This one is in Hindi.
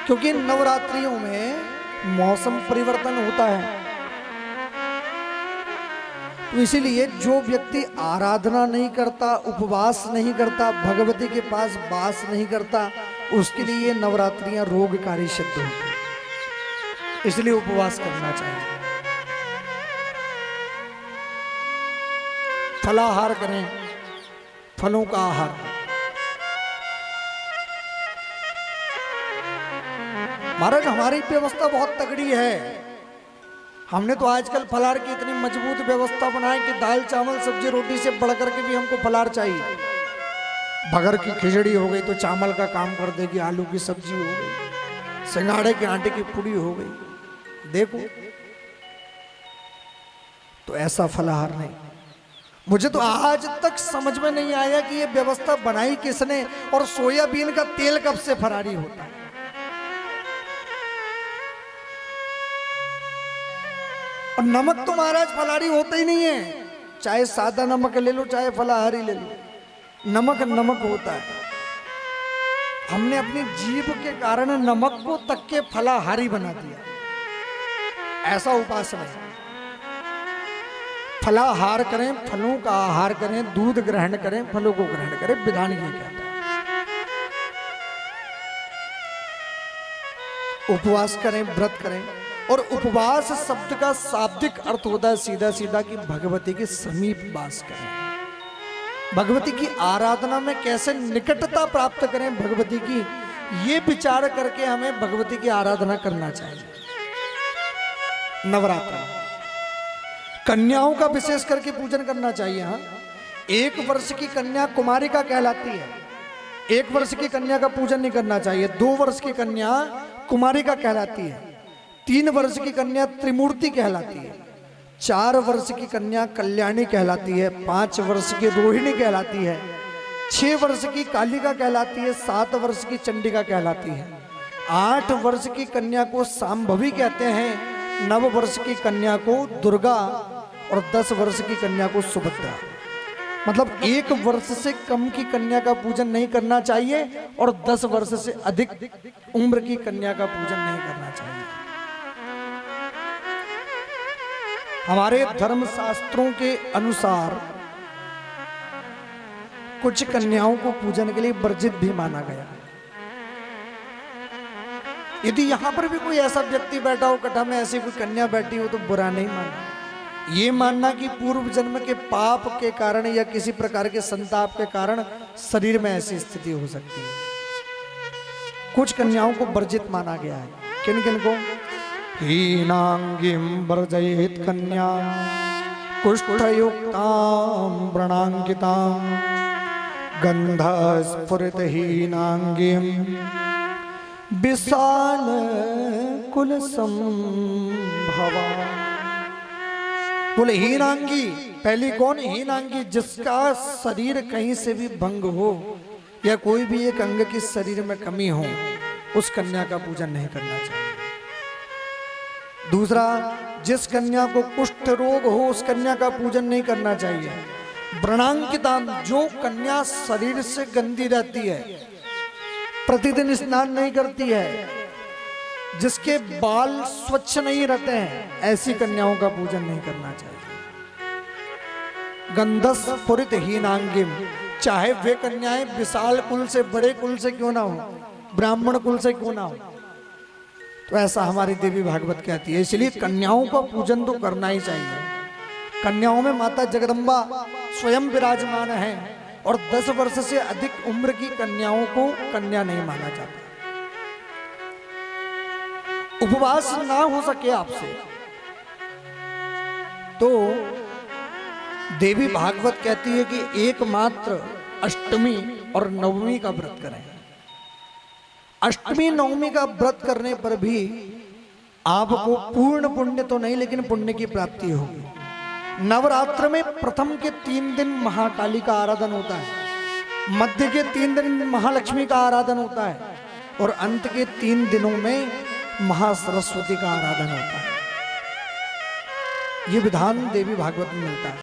क्योंकि नवरात्रियों में मौसम परिवर्तन होता है। तो इसीलिए जो व्यक्ति आराधना नहीं करता, उपवास नहीं करता, भगवती के पास वास नहीं करता, उसके लिए ये नवरात्रियां रोगकारी सिद्ध होती है। इसलिए उपवास करना चाहिए। फलाहार करें, फलों का आहार। महाराज हमारी व्यवस्था बहुत तगड़ी है। हमने तो आजकल फलाहार की इतनी मजबूत व्यवस्था बनाई कि दाल चावल सब्जी रोटी से बढ़कर के भी हमको फलाहार चाहिए। बगर की खिचड़ी हो गई तो चावल का काम कर देगी, आलू की सब्जी हो गई, सिंगाड़े के आटे की पूड़ी हो गई। देखो तो ऐसा फलाहार नहीं। मुझे तो आज तक समझ में नहीं आया कि ये व्यवस्था बनाई किसने और सोयाबीन का तेल कब से फरारी होता है। और नमक तो महाराज फलाहारी होता ही नहीं है। चाहे सादा नमक ले लो चाहे फलाहारी ले लो, नमक नमक होता है। हमने अपनी जीभ के कारण नमक को तक के फलाहारी बना दिया। ऐसा उपास नहीं। फलाहार करें, फलों का आहार करें, दूध ग्रहण करें, फलों को ग्रहण करें, विधान ये कहता है। उपवास करें, व्रत करें। और उपवास शब्द का शाब्दिक अर्थ होता है सीधा सीधा कि भगवती के समीप वास करें। भगवती की आराधना में कैसे निकटता प्राप्त करें भगवती की, ये विचार करके हमें भगवती की आराधना करना चाहिए। नवरात्र कन्याओं का विशेष करके पूजन करना चाहिए। हाँ, 1 वर्ष की कन्या कुमारिका कहलाती है। 1 वर्ष की कन्या का पूजन नहीं करना चाहिए। 2 वर्ष की कन्या कुमारिका कहलाती है। 3 वर्ष की कन्या त्रिमूर्ति कहलाती है। 4 वर्ष की कन्या कल्याणी कहलाती है। 5 वर्ष की रोहिणी कहलाती है। 6 वर्ष की कालिका कहलाती है। 7 वर्ष की चंडिका कहलाती है। 8 वर्ष की कन्या को सांभवी कहते हैं। 9 वर्ष की कन्या को दुर्गा और 10 वर्ष की कन्या को सुभद्रा। मतलब 1 वर्ष से कम की कन्या का पूजन नहीं करना चाहिए और 10 वर्ष से अधिक उम्र की कन्या का पूजन नहीं करना चाहिए। हमारे धर्म शास्त्रों के अनुसार कुछ कन्याओं को पूजन के लिए वर्जित भी माना गया। यदि यहां पर भी कोई ऐसा व्यक्ति बैठा हो, कथा में ऐसी कोई कन्या बैठी हो, तो बुरा नहीं मानना। ये मानना कि पूर्व जन्म के पाप के कारण या किसी प्रकार के संताप के कारण शरीर में ऐसी स्थिति हो सकती है। कुछ कन्याओं को वर्जित माना गया है। किन किन को? हीनांगीं वर्जयेत् कन्या कुष्ठयुक्तां व्रणांकितां गंधस्फुरित हीनांगीं विशाल कुल संभवा। बोले हीनांगी, पहली कौन? हीनांगी, जिसका शरीर कहीं से भी भंग हो या कोई भी एक अंग की शरीर में कमी हो, उस कन्या का पूजन नहीं करना चाहिए। दूसरा, जिस कन्या को कुष्ठ रोग हो उस कन्या का पूजन नहीं करना चाहिए। व्रणांकिता, जो कन्या शरीर से गंदी रहती है, प्रतिदिन स्नान नहीं करती है, जिसके बाल स्वच्छ नहीं रहते हैं, ऐसी कन्याओं का पूजन नहीं करना चाहिए। गंधस्फुरित हीनांगिम, चाहे वे कन्याएं विशाल कुल से, बड़े कुल से क्यों ना हो, ब्राह्मण कुल से क्यों ना हो, तो ऐसा हमारी देवी भागवत कहती है। इसलिए कन्याओं का पूजन तो करना ही चाहिए। कन्याओं में माता जगदम्बा स्वयं विराजमान है और 10 वर्ष से अधिक उम्र की कन्याओं को कन्या नहीं माना जाता। उपवास ना हो सके आपसे तो देवी भागवत कहती है कि एकमात्र अष्टमी और नवमी का व्रत करें। अष्टमी नवमी का व्रत करने पर भी आपको पूर्ण पुण्य तो नहीं लेकिन पुण्य की प्राप्ति होगी। नवरात्र में प्रथम के 3 दिन महाकाली का आराधन होता है, मध्य के 3 दिन महालक्ष्मी का आराधन होता है और अंत के 3 दिनों में महासरस्वती का आराधन होता है। ये विधान देवी भागवत में मिलता है।